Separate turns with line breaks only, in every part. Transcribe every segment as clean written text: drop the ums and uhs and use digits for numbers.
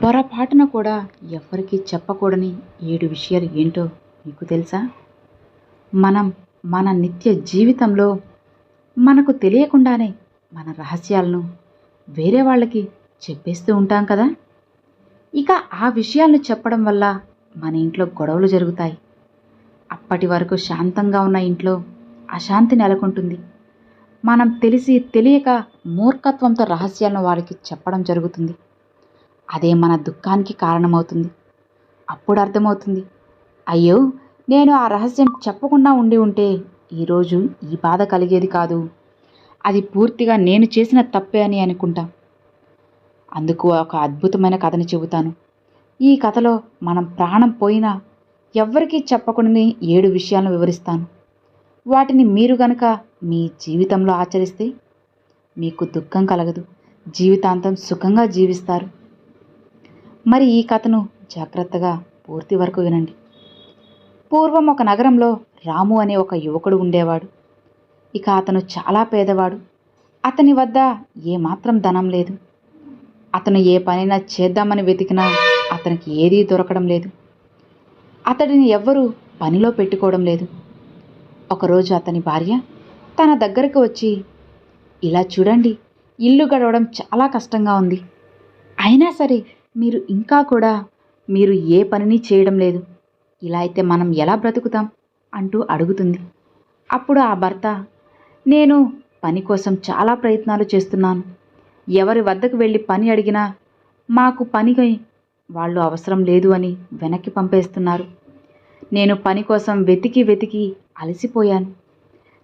పొరపాటున కూడా ఎవ్వరికీ చెప్పకూడని 7 విషయాలు ఏంటో మీకు తెలుసా? మనం మన నిత్య జీవితంలో మనకు తెలియకుండానే మన రహస్యాలను వేరే వాళ్ళకి చెప్పేస్తూ ఉంటాం కదా! ఇక ఆ విషయాలను చెప్పడం వల్ల మన ఇంట్లో గొడవలు జరుగుతాయి. అప్పటి వరకు శాంతంగా ఉన్న ఇంట్లో అశాంతి నెలకొంటుంది. మనం తెలిసి తెలియక మూర్ఖత్వంతో రహస్యాలను వారికి చెప్పడం జరుగుతుంది. అదే మన దుఃఖానికి కారణమవుతుంది. అప్పుడు అర్థమవుతుంది, అయ్యో, నేను ఆ రహస్యం చెప్పకుండా ఉండి ఉంటే ఈరోజు ఈ బాధ కలిగేది కాదు. అది పూర్తిగా నేను చేసిన తప్పే అని అనుకుంటాం. అందుకు ఒక అద్భుతమైన కథని చెబుతాను. ఈ కథలో మనం ప్రాణం పోయినా ఎవ్వరికీ చెప్పకుండానే 7 విషయాలను వివరిస్తాను. వాటిని మీరు గనక మీ జీవితంలో ఆచరిస్తే మీకు దుఃఖం కలగదు, జీవితాంతం సుఖంగా జీవిస్తారు. మరి ఈ కథను జాగ్రత్తగా పూర్తి వరకు వినండి. పూర్వం ఒక నగరంలో రాము అనే ఒక యువకుడు ఉండేవాడు. ఇక అతను చాలా పేదవాడు. అతని వద్ద ఏమాత్రం ధనం లేదు. అతను ఏ పనైనా చేద్దామని వెతికినా అతనికి ఏదీ దొరకడం లేదు. అతడిని ఎవ్వరూ పనిలో పెట్టుకోవడం లేదు. ఒకరోజు అతని భార్య తన దగ్గరకు వచ్చి, ఇలా చూడండి, ఇల్లు గడవడం చాలా కష్టంగా ఉంది. అయినా సరే మీరు ఏ పనిని చేయడం లేదు. ఇలా అయితే మనం ఎలా బ్రతుకుతాం అంటూ అడుగుతుంది. అప్పుడు ఆ భర్త, నేను పని కోసం చాలా ప్రయత్నాలు చేస్తున్నాను. ఎవరి వద్దకు వెళ్ళి పని అడిగినా మాకు పనికి వాళ్ళు అవసరం లేదు అని వెనక్కి పంపేస్తున్నారు. నేను పని కోసం వెతికి వెతికి అలసిపోయాను.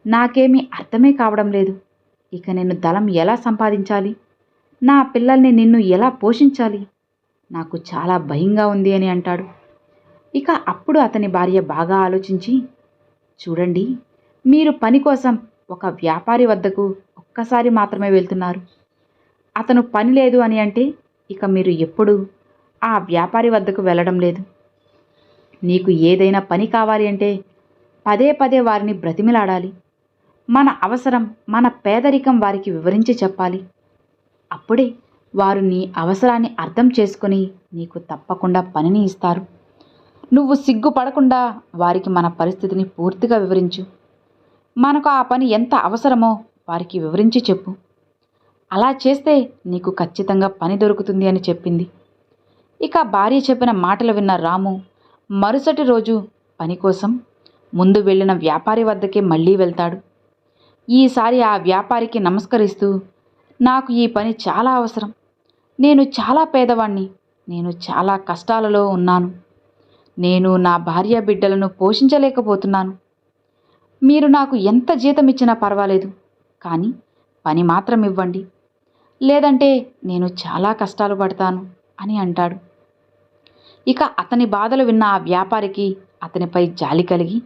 నాకేమీ అర్థమే కావడం లేదు. ఇక నేను ధనం ఎలా సంపాదించాలి? నా పిల్లల్ని నిన్ను ఎలా పోషించాలి? నాకు చాలా భయంగా ఉంది అని అంటాడు. ఇక అప్పుడు అతని భార్య బాగా ఆలోచించి, చూడండి, మీరు పని కోసం ఒక వ్యాపారి వద్దకు ఒక్కసారి మాత్రమే వెళ్తున్నారు. అతను పని లేదు అని అంటే ఇక మీరు ఎప్పుడూ ఆ వ్యాపారి వద్దకు వెళ్ళడం లేదు. నీకు ఏదైనా పని కావాలి అంటే పదే పదే వారిని బ్రతిమిలాడాలి. మన అవసరం, మన పేదరికం వారికి వివరించి చెప్పాలి. అప్పుడే వారు నీ అవసరాన్ని అర్థం చేసుకొని నీకు తప్పకుండా పనిని ఇస్తారు. నువ్వు సిగ్గుపడకుండా వారికి మన పరిస్థితిని పూర్తిగా వివరించు. మనకు ఆ పని ఎంత అవసరమో వారికి వివరించి చెప్పు. అలా చేస్తే నీకు ఖచ్చితంగా పని దొరుకుతుంది అని చెప్పింది. ఇక భార్య చెప్పిన మాటలు విన్న రాము మరుసటి రోజు పని కోసం ముందు వెళ్ళిన వ్యాపారి వద్దకే మళ్ళీ వెళ్తాడు. ఈసారి ఆ వ్యాపారికి నమస్కరిస్తూ, నాకు ఈ పని చాలా అవసరం. నేను చాలా పేదవాణ్ణి. నేను చాలా కష్టాలలో ఉన్నాను. నేను నా భార్య బిడ్డలను పోషించలేకపోతున్నాను. మీరు నాకు ఎంత జీతం ఇచ్చినా పర్వాలేదు, కానీ పని మాత్రం ఇవ్వండి. లేదంటే నేను చాలా కష్టాలు పడతాను అని అంటాడు. ఇక అతని బాధలు విన్న ఆ వ్యాపారికి అతనిపై జాలి కలిగి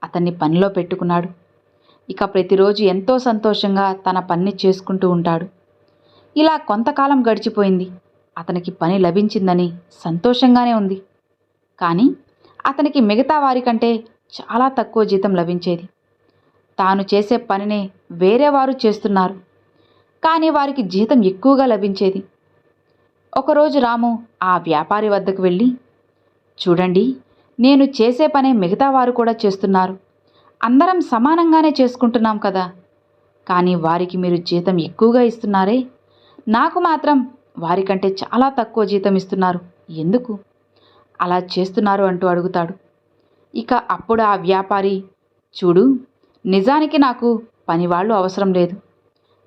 అతన్ని పనిలో పెట్టుకున్నాడు. ఇక ప్రతిరోజు ఎంతో సంతోషంగా తన పని చేసుకుంటూ ఉంటాడు. ఇలా కొంతకాలం గడిచిపోయింది. అతనికి పని లభించిందని సంతోషంగానే ఉంది. కానీ అతనికి మిగతా వారికంటే చాలా తక్కువ జీతం లభించేది. తాను చేసే పనినే వేరే వారు చేస్తున్నారు, కానీ వారికి జీతం ఎక్కువగా లభించేది. ఒకరోజు రాము ఆ వ్యాపారి వద్దకు వెళ్ళి, చూడండి, నేను చేసే పనే మిగతా వారు కూడా చేస్తున్నారు. అందరం సమానంగానే చేసుకుంటున్నాం కదా. కానీ వారికి మీరు జీతం ఎక్కువగా ఇస్తున్నారే, నాకు మాత్రం వారికంటే చాలా తక్కువ జీతం ఇస్తున్నారు. ఎందుకు అలా చేస్తున్నారు అంటూ అడుగుతాడు. ఇక అప్పుడు ఆ వ్యాపారి, చూడు, నిజానికి నాకు పనివాళ్ళు అవసరం లేదు.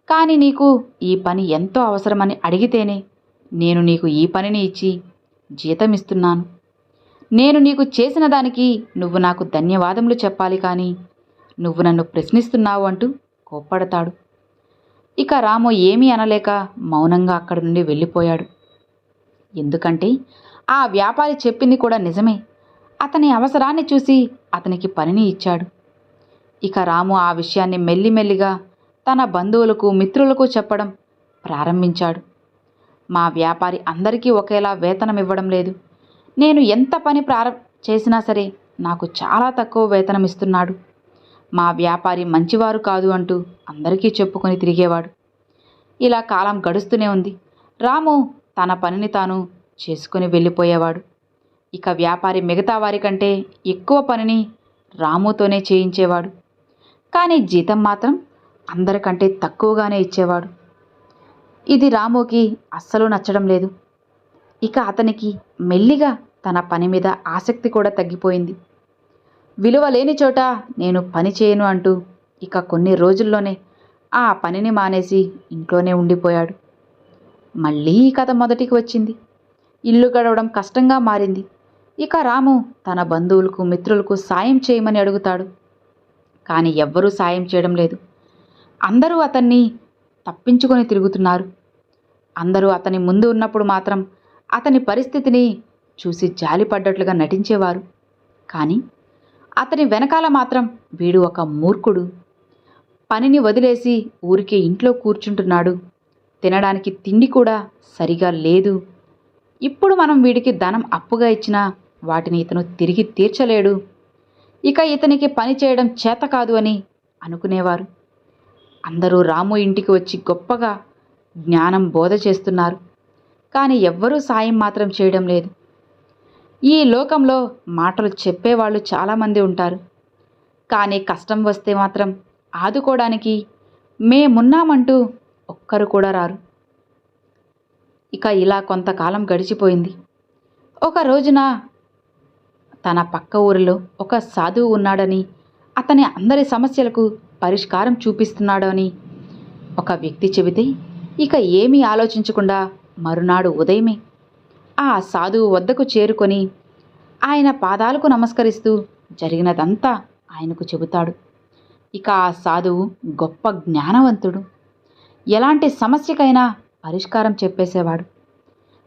కానీ నీకు ఈ పని ఎంతో అవసరమని అడిగితేనే నేను నీకు ఈ పనిని ఇచ్చి జీతం ఇస్తున్నాను. నేను నీకు చేసిన దానికి నువ్వు నాకు ధన్యవాదములు చెప్పాలి, కానీ నువ్వు నన్ను ప్రశ్నిస్తున్నావు అంటూ కోప్పడతాడు. ఇక రాము ఏమీ అనలేక మౌనంగా అక్కడి నుండి వెళ్ళిపోయాడు. ఎందుకంటే ఆ వ్యాపారి చెప్పింది కూడా నిజమే. అతని అవసరాన్ని చూసి అతనికి పనిని ఇచ్చాడు. ఇక రాము ఆ విషయాన్ని మెల్లిమెల్లిగా తన బంధువులకు, మిత్రులకు చెప్పడం ప్రారంభించాడు. మా వ్యాపారి అందరికీ ఒకేలా వేతనం ఇవ్వడం లేదు. నేను ఎంత పని చేసినా సరే నాకు చాలా తక్కువ వేతనం ఇస్తున్నాడు. మా వ్యాపారి మంచివారు కాదు అంటూ అందరికీ చెప్పుకొని తిరిగేవాడు. ఇలా కాలం గడుస్తూనే ఉంది. రాము తన పనిని తాను చేసుకుని వెళ్ళిపోయేవాడు. ఇక వ్యాపారి మిగతా వారికంటే ఎక్కువ పనిని రాముతోనే చేయించేవాడు. కానీ జీతం మాత్రం అందరికంటే తక్కువగానే ఇచ్చేవాడు. ఇది రాముకి అస్సలు నచ్చడం లేదు. ఇక అతనికి మెల్లిగా తన పని మీద ఆసక్తి కూడా తగ్గిపోయింది. విలువ లేని చోట నేను పని చేయను అంటూ ఇక కొన్ని రోజుల్లోనే ఆ పనిని మానేసి ఇంట్లోనే ఉండిపోయాడు. మళ్ళీ ఈ కథ మొదటికి వచ్చింది. ఇల్లు గడవడం కష్టంగా మారింది. ఇక రాము తన బంధువులకు మిత్రులకు సాయం చేయమని అడుగుతాడు. కానీ ఎవ్వరూ సాయం చేయడం లేదు. అందరూ అతన్ని తప్పించుకొని తిరుగుతున్నారు. అందరూ అతని ముందు ఉన్నప్పుడు మాత్రం అతని పరిస్థితిని చూసి జాలిపడ్డట్లుగా నటించేవారు. కానీ అతని వెనకాల మాత్రం వీడు ఒక మూర్ఖుడు, పనిని వదిలేసి ఊరికే ఇంట్లో కూర్చుంటున్నాడు, తినడానికి తిండి కూడా సరిగా లేదు, ఇప్పుడు మనం వీడికి ధనం అప్పుగా ఇచ్చినా వాటిని ఇతను తిరిగి తీర్చలేడు, ఇక ఇతనికి పని చేయడం చేత కాదు అని అనుకునేవారు. అందరూ రాము ఇంటికి వచ్చి గొప్పగా జ్ఞానం బోధ చేస్తున్నారు. కానీ ఎవ్వరూ సాయం మాత్రం చేయడం లేదు. ఈ లోకంలో మాటలు చెప్పేవాళ్ళు చాలామంది ఉంటారు. కానీ కష్టం వస్తే మాత్రం ఆదుకోవడానికి మేమున్నామంటూ ఒక్కరు కూడా రారు. ఇక ఇలా కొంతకాలం గడిచిపోయింది. ఒక రోజున తన పక్క ఊరిలో ఒక సాధువు ఉన్నాడని, అతని అందరి సమస్యలకు పరిష్కారం చూపిస్తున్నాడు అని ఒక వ్యక్తి చెబితే ఇక ఏమీ ఆలోచించకుండా మరునాడు ఉదయమే ఆ సాధువు వద్దకు చేరుకొని ఆయన పాదాలకు నమస్కరిస్తూ జరిగినదంతా ఆయనకు చెబుతాడు. ఇక ఆ సాధువు గొప్ప జ్ఞానవంతుడు. ఎలాంటి సమస్యకైనా పరిష్కారం చెప్పేసేవాడు.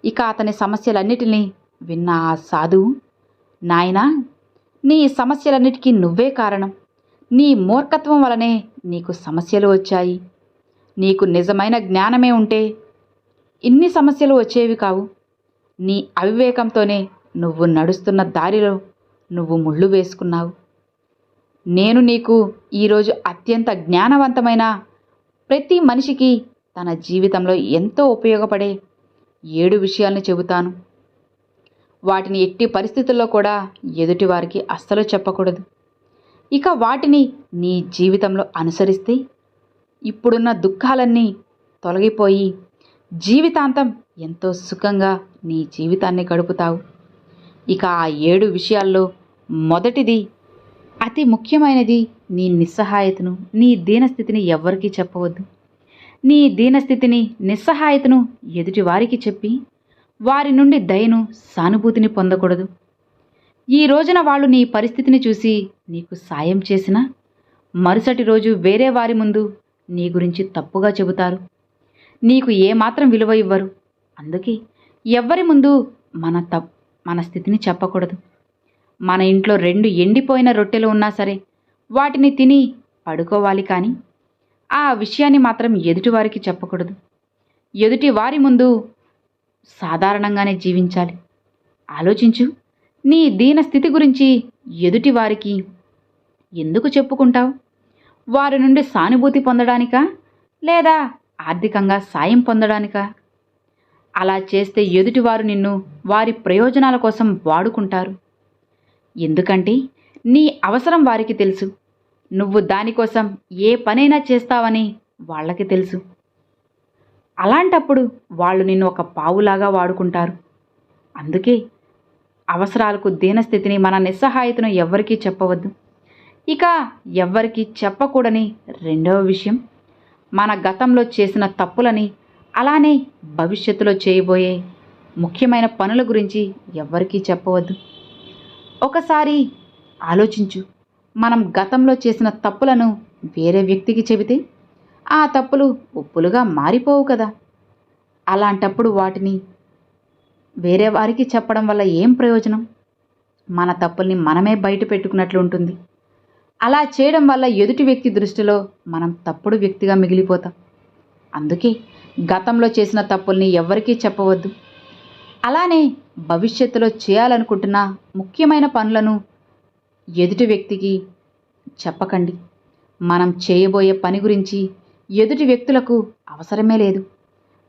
ఇక అతని సమస్యలన్నిటినీ విన్న ఆ సాధువు, నాయనా, నీ సమస్యలన్నిటికీ నువ్వే కారణం. నీ మూర్ఖత్వం వలనే నీకు సమస్యలు వచ్చాయి. నీకు నిజమైన జ్ఞానమే ఉంటే ఇన్ని సమస్యలు వచ్చేవి కావు. నీ అవివేకంతోనే నువ్వు నడుస్తున్న దారిలో నువ్వు ముళ్ళు వేసుకున్నావు. నేను నీకు ఈరోజు అత్యంత జ్ఞానవంతమైన, ప్రతి మనిషికి తన జీవితంలో ఎంతో ఉపయోగపడే 7 విషయాల్ని చెబుతాను. వాటిని ఎట్టి పరిస్థితుల్లో కూడా ఎదుటివారికి అస్సలు చెప్పకూడదు. ఇక వాటిని నీ జీవితంలో అనుసరిస్తే ఇప్పుడున్న దుఃఖాలన్నీ తొలగిపోయి జీవితాంతం ఎంతో సుఖంగా నీ జీవితాన్ని గడుపుతావు. ఇక ఆ 7 విషయాల్లో మొదటిది, అతి ముఖ్యమైనది, నీ నిస్సహాయతను, నీ దీనస్థితిని ఎవ్వరికీ చెప్పవద్దు. నీ దీనస్థితిని, నిస్సహాయతను ఎదుటివారికి చెప్పి వారి నుండి దయను, సానుభూతిని పొందకూడదు. ఈ రోజున వాళ్ళు నీ పరిస్థితిని చూసి నీకు సాయం చేసినా మరుసటి రోజు వేరే వారి ముందు నీ గురించి తప్పుగా చెబుతారు. నీకు ఏమాత్రం విలువ ఇవ్వరు. అందుకే ఎవ్వరి ముందు మన స్థితిని చెప్పకూడదు. మన ఇంట్లో 2 ఎండిపోయిన రొట్టెలు ఉన్నా సరే వాటిని తిని పడుకోవాలి, కానీ ఆ విషయాన్ని మాత్రం ఎదుటివారికి చెప్పకూడదు. ఎదుటి వారి ముందు సాధారణంగానే జీవించాలి. ఆలోచించు, నీ దీన స్థితి గురించి ఎదుటి వారికి ఎందుకు చెప్పుకుంటావు? వారి నుండి సానుభూతి పొందడానికా, లేదా ఆర్థికంగా సాయం పొందడానికా? అలా చేస్తే ఎదుటివారు నిన్ను వారి ప్రయోజనాల కోసం వాడుకుంటారు. ఎందుకంటే నీ అవసరం వారికి తెలుసు. నువ్వు దానికోసం ఏ పనైనా చేస్తావని వాళ్ళకి తెలుసు. అలాంటప్పుడు వాళ్ళు నిన్ను ఒక పావులాగా వాడుకుంటారు. అందుకే అవసరాలకు దీనస్థితిని, మన నిస్సహాయతను ఎవ్వరికీ చెప్పవద్దు. ఇక ఎవ్వరికీ చెప్పకూడని రెండవ విషయం, మన గతంలో చేసిన తప్పులని, అలానే భవిష్యత్తులో చేయబోయే ముఖ్యమైన పనుల గురించి ఎవ్వరికీ చెప్పవద్దు. ఒకసారి ఆలోచించు, మనం గతంలో చేసిన తప్పులను వేరే వ్యక్తికి చెబితే ఆ తప్పులు ఒప్పులుగా మారిపోవు కదా. అలాంటప్పుడు వాటిని వేరే వారికి చెప్పడం వల్ల ఏం ప్రయోజనం? మన తప్పుల్ని మనమే బయట పెట్టుకున్నట్లు ఉంటుంది. అలా చేయడం వల్ల ఎదుటి వ్యక్తి దృష్టిలో మనం తప్పుడు వ్యక్తిగా మిగిలిపోతాం. అందుకే గతంలో చేసిన తప్పుల్ని ఎవ్వరికీ చెప్పవద్దు. అలానే భవిష్యత్తులో చేయాలనుకుంటున్న ముఖ్యమైన పనులను ఎదుటి వ్యక్తికి చెప్పకండి. మనం చేయబోయే పని గురించి ఎదుటి వ్యక్తులకు అవసరమే లేదు.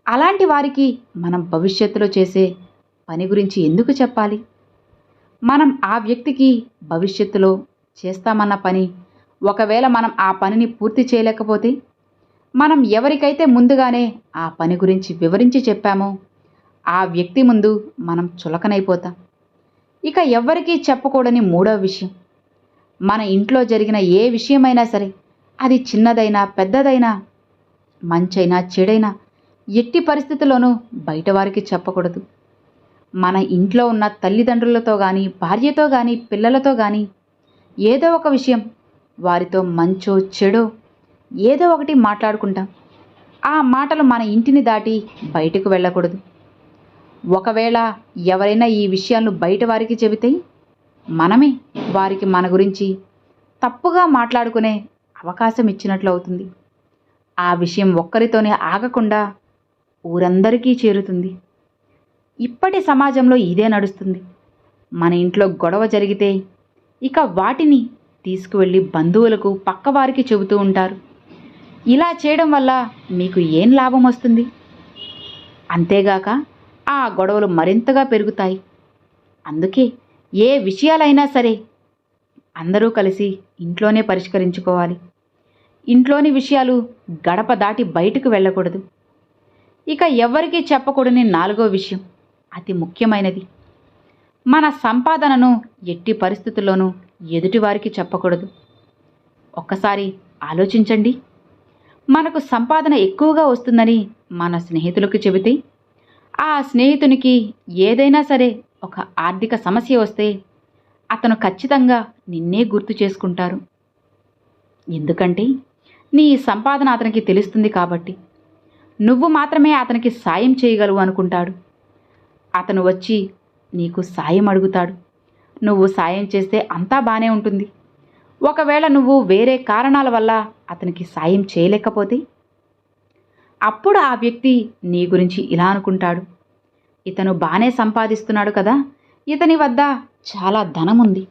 అలాంటి వారికి మనం భవిష్యత్తులో చేసే పని గురించి ఎందుకు చెప్పాలి? మనం ఆ వ్యక్తికి భవిష్యత్తులో చేస్తామన్న పని, ఒకవేళ మనం ఆ పనిని పూర్తి చేయలేకపోతే, మనం ఎవరికైతే ముందుగానే ఆ పని గురించి వివరించి చెప్పామో ఆ వ్యక్తి ముందు మనం చులకనైపోతాం. ఇక ఎవ్వరికీ చెప్పకూడని మూడో విషయం, మన ఇంట్లో జరిగిన ఏ విషయమైనా సరే, అది చిన్నదైనా పెద్దదైనా, మంచైనా చెడైనా, ఎట్టి పరిస్థితుల్లోనూ బయటవారికి చెప్పకూడదు. మన ఇంట్లో ఉన్న తల్లిదండ్రులతో కానీ, భార్యతో కానీ, పిల్లలతో కానీ ఏదో ఒక విషయం, వారితో మంచో చెడో ఏదో ఒకటి మాట్లాడుకుంటాం. ఆ మాటలు మన ఇంటిని దాటి బయటకు వెళ్ళకూడదు. ఒకవేళ ఎవరైనా ఈ విషయాలను బయట వారికి చెబితే, మనమే వారికి మన గురించి తప్పుగా మాట్లాడుకునే అవకాశం ఇచ్చినట్లు అవుతుంది. ఆ విషయం ఒక్కరితోనే ఆగకుండా ఊరందరికీ చేరుతుంది. ఇప్పటి సమాజంలో ఇదే నడుస్తుంది. మన ఇంట్లో గొడవ జరిగితే ఇక వాటిని తీసుకువెళ్ళి బంధువులకు, పక్కవారికి చెబుతూ ఉంటారు. ఇలా చేయడం వల్ల మీకు ఏం లాభం వస్తుంది? అంతేగాక ఆ గొడవలు మరింతగా పెరుగుతాయి. అందుకే ఏ విషయాలైనా సరే అందరూ కలిసి ఇంట్లోనే పరిష్కరించుకోవాలి. ఇంట్లోని విషయాలు గడప దాటి బయటకు వెళ్ళకూడదు. ఇక ఎవ్వరికీ చెప్పకూడని నాలుగో విషయం, అతి ముఖ్యమైనది, మన సంపాదనను ఎట్టి పరిస్థితుల్లోనూ ఎదుటివారికి చెప్పకూడదు. ఒక్కసారి ఆలోచించండి. మనకు సంపాదన ఎక్కువగా వస్తుందని మన స్నేహితులకు చెబితే, ఆ స్నేహితునికి ఏదైనా సరే ఒక ఆర్థిక సమస్య వస్తే అతను ఖచ్చితంగా నిన్నే గుర్తు చేసుకుంటారు. ఎందుకంటే నీ సంపాదన అతనికి తెలుస్తుంది కాబట్టి. నువ్వు మాత్రమే అతనికి సాయం చేయగలవు అనుకుంటాడు. అతను వచ్చి నీకు సాయం అడుగుతాడు. నువ్వు సాయం చేస్తే అంతా బానే ఉంటుంది. ఒకవేళ నువ్వు వేరే కారణాల వల్ల అతనికి సాయం చేయలేకపోతే, అప్పుడు ఆ వ్యక్తి నీ గురించి ఇలా అనుకుంటాడు, ఇతను బానే సంపాదిస్తున్నాడు కదా, ఇతని వద్ద చాలా ధనం ఉంది,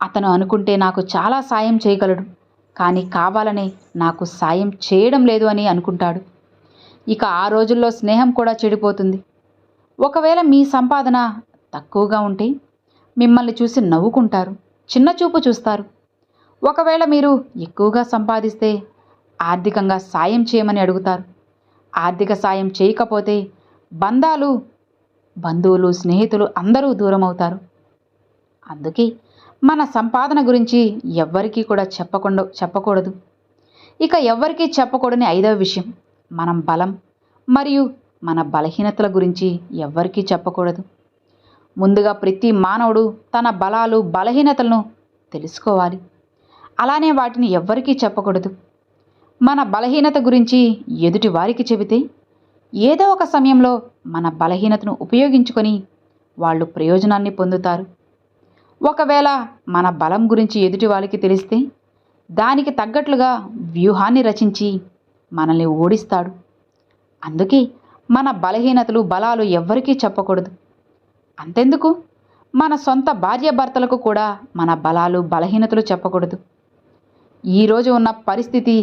అతను అనుకుంటే నాకు చాలా సాయం చేయగలడు, కానీ కావాలనే నాకు సాయం చేయడం లేదు అని అనుకుంటాడు. ఇక ఆ రోజుల్లో స్నేహం కూడా చెడిపోతుంది. ఒకవేళ మీ సంపాదన తక్కువగా ఉంటే మిమ్మల్ని చూసి నవ్వుకుంటారు, చిన్నచూపు చూస్తారు. ఒకవేళ మీరు ఎక్కువగా సంపాదిస్తే ఆర్థికంగా సాయం చేయమని అడుగుతారు. ఆర్థిక సాయం చేయకపోతే బంధువులు, స్నేహితులు అందరూ దూరం అవుతారు. అందుకే మన సంపాదన గురించి ఎవ్వరికీ కూడా చెప్పకూడదు. ఇక ఎవ్వరికీ చెప్పకూడని ఐదవ విషయం, మనం బలం మరియు మన బలహీనతల గురించి ఎవ్వరికీ చెప్పకూడదు. ముందుగా ప్రతి మానవుడు తన బలాలు, బలహీనతలను తెలుసుకోవాలి. అలానే వాటిని ఎవ్వరికీ చెప్పకూడదు. మన బలహీనత గురించి ఎదుటి వారికి చెబితే ఏదో ఒక సమయంలో మన బలహీనతను ఉపయోగించుకొని వాళ్ళు ప్రయోజనాన్ని పొందుతారు. ఒకవేళ మన బలం గురించి ఎదుటి వాళ్ళకి తెలిస్తే దానికి తగ్గట్లుగా వ్యూహాన్ని రచించి మనల్ని ఓడిస్తాడు. అందుకే మన బలహీనతలు, బలాలు ఎవ్వరికీ చెప్పకూడదు. అంతెందుకు, మన సొంత భార్యాభర్తలకు కూడా మన బలాలు, బలహీనతలు చెప్పకూడదు. ఈరోజు ఉన్న పరిస్థితి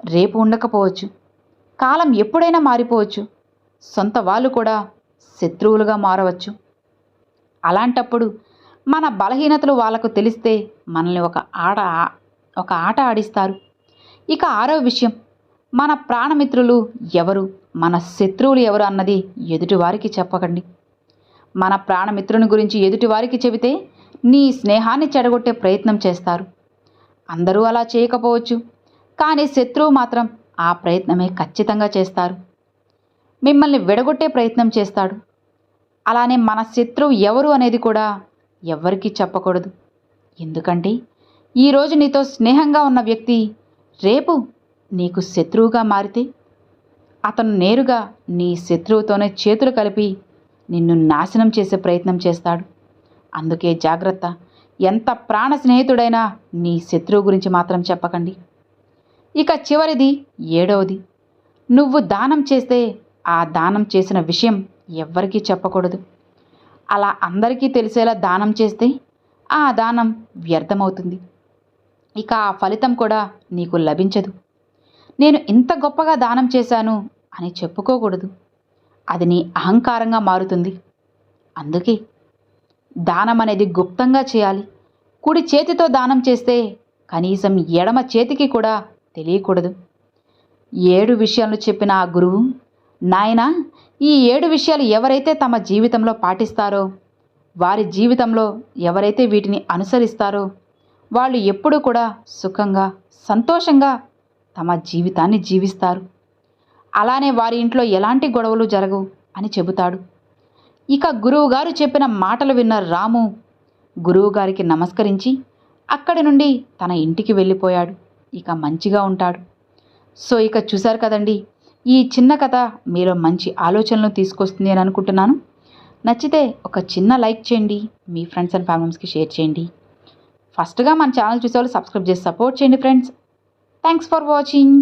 రేపు ఉండకపోవచ్చు. కాలం ఎప్పుడైనా మారిపోవచ్చు. సొంత వాళ్ళు కూడా శత్రువులుగా మారవచ్చు. అలాంటప్పుడు మన బలహీనతలు వాళ్ళకు తెలిస్తే మనల్ని ఒక ఆట ఆడిస్తారు. ఇక ఆరో విషయం, మన ప్రాణమిత్రులు ఎవరు, మన శత్రువులు ఎవరు అన్నది ఎదుటివారికి చెప్పకండి. మన ప్రాణమిత్రుని గురించి ఎదుటివారికి చెబితే నీ స్నేహాన్ని చెడగొట్టే ప్రయత్నం చేస్తారు. అందరూ అలా చేయకపోవచ్చు, కానీ శత్రువు మాత్రం ఆ ప్రయత్నమే ఖచ్చితంగా చేస్తారు. మిమ్మల్ని విడగొట్టే ప్రయత్నం చేస్తాడు. అలానే మన శత్రువు ఎవరు అనేది కూడా ఎవ్వరికీ చెప్పకూడదు. ఎందుకంటే ఈరోజు నీతో స్నేహంగా ఉన్న వ్యక్తి రేపు నీకు శత్రువుగా మారితే అతను నేరుగా నీ శత్రువుతోనే చేతులు కలిపి నిన్ను నాశనం చేసే ప్రయత్నం చేస్తాడు. అందుకే జాగ్రత్త. ఎంత ప్రాణ స్నేహితుడైనా నీ శత్రువు గురించి మాత్రం చెప్పకండి. ఇక చివరిది, ఏడవది, నువ్వు దానం చేస్తే ఆ దానం చేసిన విషయం ఎవ్వరికీ చెప్పకూడదు. అలా అందరికీ తెలిసేలా దానం చేస్తే ఆ దానం వ్యర్థమవుతుంది. ఇక ఆ ఫలితం కూడా నీకు లభించదు. నేను ఇంత గొప్పగా దానం చేశాను అని చెప్పుకోకూడదు. అది నీ అహంకారంగా మారుతుంది. అందుకే దానం అనేది గుప్తంగా చేయాలి. కుడి చేతితో దానం చేస్తే కనీసం ఎడమ చేతికి కూడా తెలియకూడదు. 7 విషయాలు చెప్పిన ఆ గురువు, నాయనా, ఈ 7 విషయాలు ఎవరైతే తమ జీవితంలో పాటిస్తారో, వారి జీవితంలో ఎవరైతే వీటిని అనుసరిస్తారో వాళ్ళు ఎప్పుడూ కూడా సుఖంగా, సంతోషంగా తమ జీవితాన్ని జీవిస్తారు. అలానే వారి ఇంట్లో ఎలాంటి గొడవలు జరగవు అని చెబుతాడు. ఇక గురువుగారు చెప్పిన మాటలు విన్న రాము గురువుగారికి నమస్కరించి అక్కడి నుండి తన ఇంటికి వెళ్ళిపోయాడు. ఇక మంచిగా ఉంటాడు. సో ఇక చూశారు కదండి, ఈ చిన్న కథ మీలో మంచి ఆలోచనలు తీసుకొస్తుంది అని అనుకుంటున్నాను. నచ్చితే ఒక చిన్న లైక్ చేయండి, మీ ఫ్రెండ్స్ అండ్ ఫ్యామిలీస్కి షేర్ చేయండి. ఫస్ట్గా మన ఛానల్ చూసేవాళ్ళు సబ్స్క్రైబ్ చేసి సపోర్ట్ చేయండి ఫ్రెండ్స్. Thanks for watching.